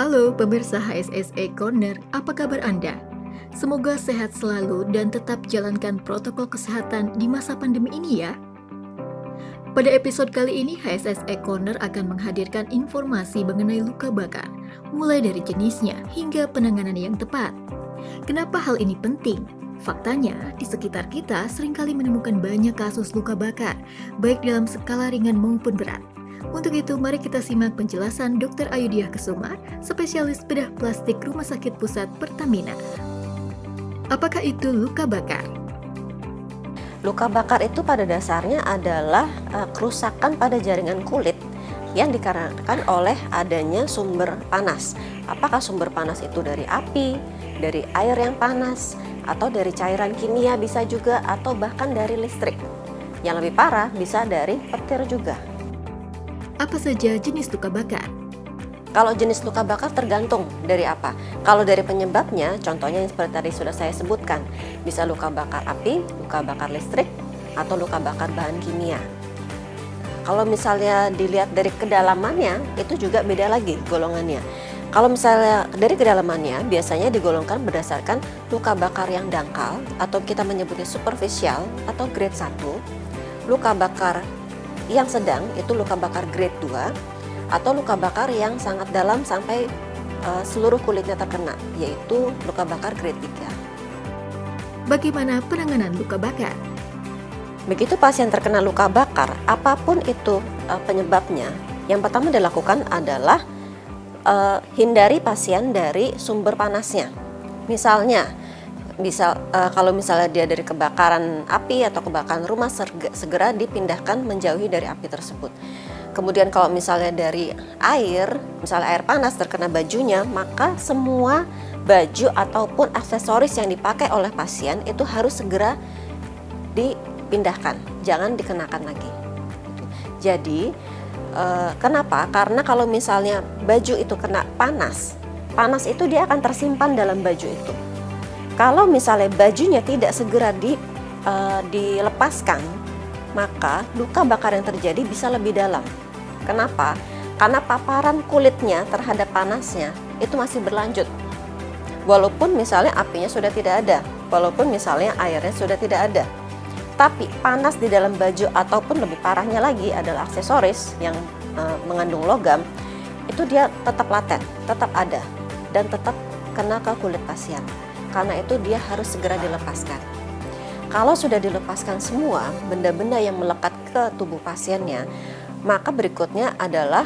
Halo pemirsa HSSE Corner, apa kabar Anda? Semoga sehat selalu dan tetap jalankan protokol kesehatan di masa pandemi ini ya. Pada episode kali ini, HSSE Corner akan menghadirkan informasi mengenai luka bakar, mulai dari jenisnya hingga penanganan yang tepat. Kenapa hal ini penting? Faktanya, di sekitar kita seringkali menemukan banyak kasus luka bakar, baik dalam skala ringan maupun berat. Untuk itu, mari kita simak penjelasan Dr. Ayudiah Kesuma, spesialis bedah plastik Rumah Sakit Pusat Pertamina. Apakah itu luka bakar? Luka bakar itu pada dasarnya adalah kerusakan pada jaringan kulit yang dikarenakan oleh adanya sumber panas. Apakah sumber panas itu dari api, dari air yang panas, atau dari cairan kimia bisa juga, atau bahkan dari listrik. Yang lebih parah bisa dari petir juga. Apa saja jenis luka bakar? Kalau jenis luka bakar tergantung dari apa. Kalau dari penyebabnya, contohnya yang seperti tadi sudah saya sebutkan, bisa luka bakar api, luka bakar listrik, atau luka bakar bahan kimia. Kalau misalnya dilihat dari kedalamannya, itu juga beda lagi golongannya. Kalau misalnya dari kedalamannya, biasanya digolongkan berdasarkan luka bakar yang dangkal, atau kita menyebutnya superficial, atau grade 1, luka bakar yang sedang itu luka bakar grade 2, atau luka bakar yang sangat dalam sampai seluruh kulitnya terkena, yaitu luka bakar grade 3. Bagaimana penanganan luka bakar? Begitu pasien terkena luka bakar, apapun itu penyebabnya, yang pertama dilakukan adalah hindari pasien dari sumber panasnya. Misalnya, kalau misalnya dia dari kebakaran api atau kebakaran rumah, segera dipindahkan menjauhi dari api tersebut. Kemudian kalau misalnya dari air, misalnya air panas terkena bajunya, maka semua baju ataupun aksesoris yang dipakai oleh pasien itu harus segera dipindahkan, jangan dikenakan lagi. Jadi kenapa? Karena kalau misalnya baju itu kena panas itu dia akan tersimpan dalam baju itu. Kalau misalnya bajunya tidak segera dilepaskan, maka luka bakar yang terjadi bisa lebih dalam. Kenapa? Karena paparan kulitnya terhadap panasnya itu masih berlanjut. Walaupun misalnya apinya sudah tidak ada, walaupun misalnya airnya sudah tidak ada. Tapi panas di dalam baju ataupun lebih parahnya lagi adalah aksesoris yang mengandung logam, itu dia tetap laten, tetap ada, dan tetap kena ke kulit pasien. Karena itu dia harus segera dilepaskan. Kalau sudah dilepaskan semua benda-benda yang melekat ke tubuh pasiennya, maka berikutnya adalah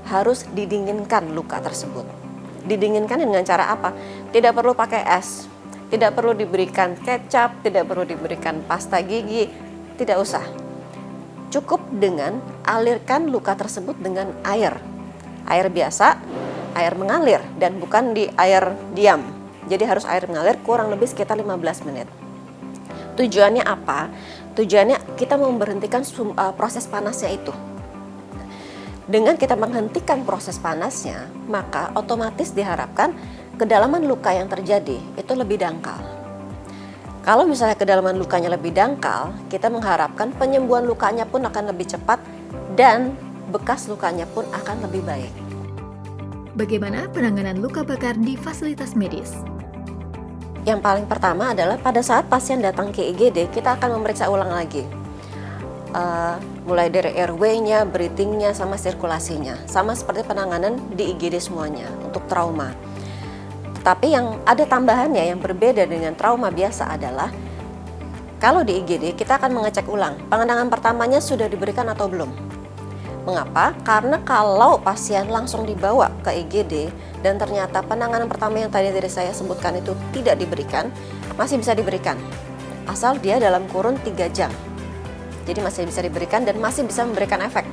harus didinginkan luka tersebut. Didinginkan dengan cara apa? Tidak perlu pakai es, tidak perlu diberikan kecap, tidak perlu diberikan pasta gigi, tidak usah. Cukup dengan alirkan luka tersebut dengan air. Air biasa, air mengalir, dan bukan di air diam. Jadi harus air mengalir kurang lebih sekitar 15 menit. Tujuannya apa? Tujuannya kita memberhentikan proses panasnya itu. Dengan kita menghentikan proses panasnya, maka otomatis diharapkan kedalaman luka yang terjadi itu lebih dangkal. Kalau misalnya kedalaman lukanya lebih dangkal, kita mengharapkan penyembuhan lukanya pun akan lebih cepat dan bekas lukanya pun akan lebih baik. Bagaimana penanganan luka bakar di fasilitas medis? Yang paling pertama adalah pada saat pasien datang ke IGD, kita akan memeriksa ulang lagi. Mulai dari airway-nya, breathing-nya, sama sirkulasinya. Sama seperti penanganan di IGD semuanya untuk trauma. Tapi yang ada tambahannya yang berbeda dengan trauma biasa adalah kalau di IGD kita akan mengecek ulang pengenangan pertamanya sudah diberikan atau belum. Mengapa? Karena kalau pasien langsung dibawa ke IGD dan ternyata penanganan pertama yang tadi saya sebutkan itu tidak diberikan, masih bisa diberikan asal dia dalam kurun 3 jam. Jadi masih bisa diberikan dan masih bisa memberikan efek.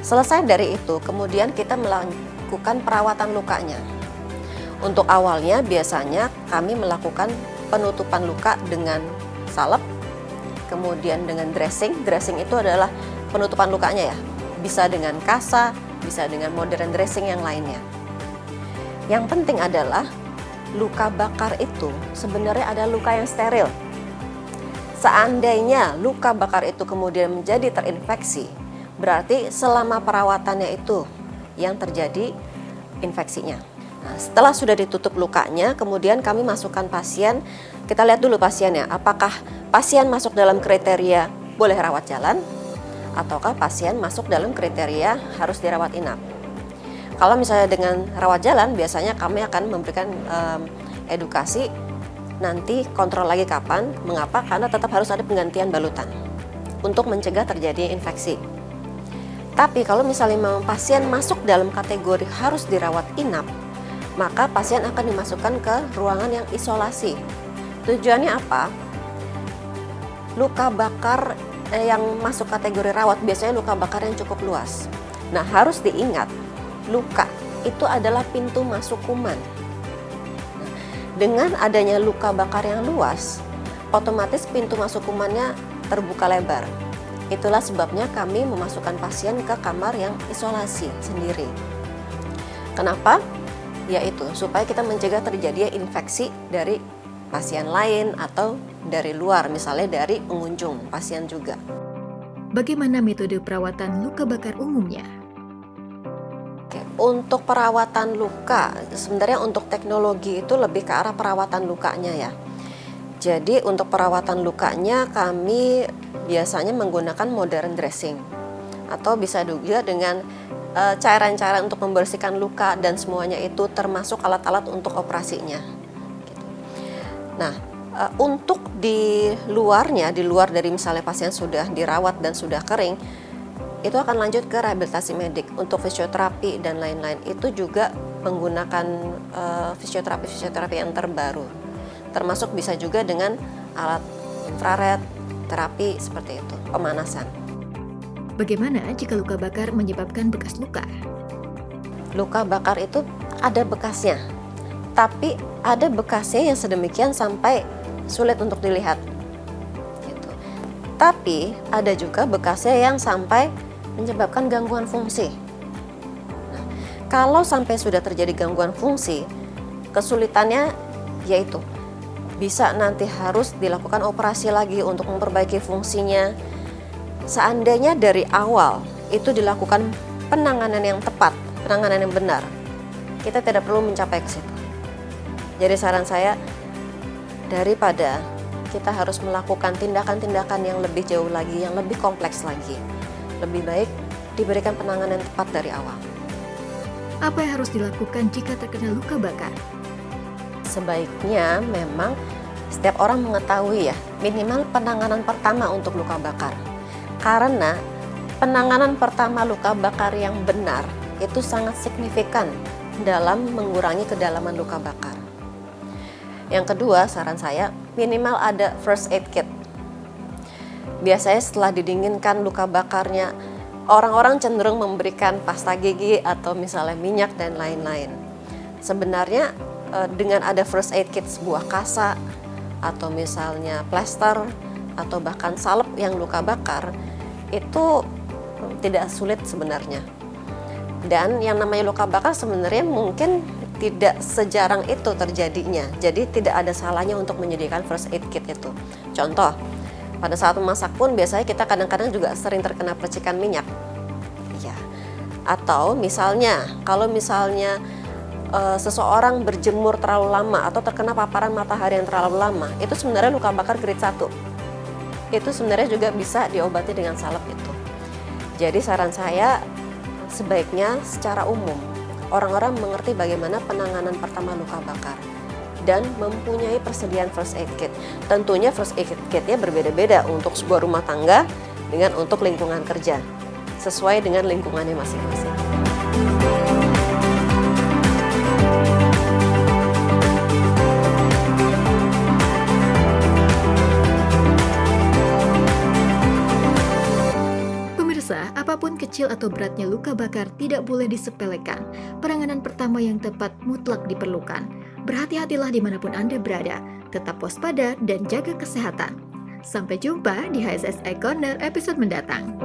Selesai dari itu, kemudian kita melakukan perawatan lukanya. Untuk awalnya biasanya kami melakukan penutupan luka dengan salep, kemudian dengan dressing. Dressing itu adalah penutupan lukanya ya. Bisa dengan kasa, bisa dengan modern dressing yang lainnya. Yang penting adalah luka bakar itu sebenarnya ada luka yang steril. Seandainya luka bakar itu kemudian menjadi terinfeksi, berarti selama perawatannya itu yang terjadi infeksinya. Nah, setelah sudah ditutup lukanya, kemudian kami masukkan pasien. Kita lihat dulu pasiennya, apakah pasien masuk dalam kriteria boleh rawat jalan, ataukah pasien masuk dalam kriteria harus dirawat inap. Kalau misalnya dengan rawat jalan, biasanya kami akan memberikan edukasi, nanti kontrol lagi kapan, mengapa, karena tetap harus ada penggantian balutan untuk mencegah terjadi infeksi. Tapi kalau misalnya memang pasien masuk dalam kategori harus dirawat inap, maka pasien akan dimasukkan ke ruangan yang isolasi. Tujuannya apa? Luka bakar yang masuk kategori rawat biasanya luka bakar yang cukup luas. Nah, harus diingat, luka itu adalah pintu masuk kuman. Nah, dengan adanya luka bakar yang luas, otomatis pintu masuk kumannya terbuka lebar. Itulah sebabnya kami memasukkan pasien ke kamar yang isolasi sendiri. Kenapa? Yaitu supaya kita mencegah terjadinya infeksi dari pasien lain atau dari luar, misalnya dari pengunjung pasien juga. Bagaimana metode perawatan luka bakar umumnya? Oke, untuk perawatan luka, sebenarnya untuk teknologi itu lebih ke arah perawatan lukanya ya. Jadi untuk perawatan lukanya kami biasanya menggunakan modern dressing, atau bisa juga dengan cairan-cairan untuk membersihkan luka dan semuanya itu termasuk alat-alat untuk operasinya. Gitu. Nah, untuk di luarnya, di luar dari misalnya pasien sudah dirawat dan sudah kering, itu akan lanjut ke rehabilitasi medik untuk fisioterapi dan lain-lain. Itu juga menggunakan fisioterapi yang terbaru, termasuk bisa juga dengan alat infrared, terapi seperti itu, pemanasan. Bagaimana jika luka bakar menyebabkan bekas luka? Luka bakar itu ada bekasnya, tapi ada bekasnya yang sedemikian sampai sulit untuk dilihat. Gitu. Tapi ada juga bekasnya yang sampai menyebabkan gangguan fungsi. Nah, kalau sampai sudah terjadi gangguan fungsi, kesulitannya yaitu bisa nanti harus dilakukan operasi lagi untuk memperbaiki fungsinya. Seandainya dari awal itu dilakukan penanganan yang tepat, penanganan yang benar, kita tidak perlu mencapai ke situ. Jadi saran saya, daripada kita harus melakukan tindakan-tindakan yang lebih jauh lagi, yang lebih kompleks lagi, lebih baik diberikan penanganan yang tepat dari awal. Apa yang harus dilakukan jika terkena luka bakar? Sebaiknya memang setiap orang mengetahui ya, minimal penanganan pertama untuk luka bakar. Karena penanganan pertama luka bakar yang benar itu sangat signifikan dalam mengurangi kedalaman luka bakar. Yang kedua, saran saya minimal ada first aid kit. Biasanya setelah didinginkan luka bakarnya, orang-orang cenderung memberikan pasta gigi atau misalnya minyak dan lain-lain. Sebenarnya dengan ada first aid kit, sebuah kasa atau misalnya plester atau bahkan salep yang luka bakar, itu tidak sulit sebenarnya. Dan yang namanya luka bakar sebenarnya mungkin tidak sejarang itu terjadinya. Jadi tidak ada salahnya untuk menyediakan first aid kit itu. Contoh, pada saat memasak pun biasanya kita kadang-kadang juga sering terkena percikan minyak. Ya. Atau misalnya, kalau misalnya seseorang berjemur terlalu lama atau terkena paparan matahari yang terlalu lama, itu sebenarnya luka bakar grade 1. Itu sebenarnya juga bisa diobati dengan salep itu. Jadi saran saya, sebaiknya secara umum orang-orang mengerti bagaimana penanganan pertama luka bakar dan mempunyai persediaan first aid kit. Tentunya first aid kitnya berbeda-beda untuk sebuah rumah tangga dengan untuk lingkungan kerja, sesuai dengan lingkungannya masing-masing. Apapun kecil atau beratnya luka bakar tidak boleh disepelekan. Penanganan pertama yang tepat mutlak diperlukan. Berhati-hatilah dimanapun Anda berada, tetap waspada dan jaga kesehatan. Sampai jumpa di HSSI Corner episode mendatang.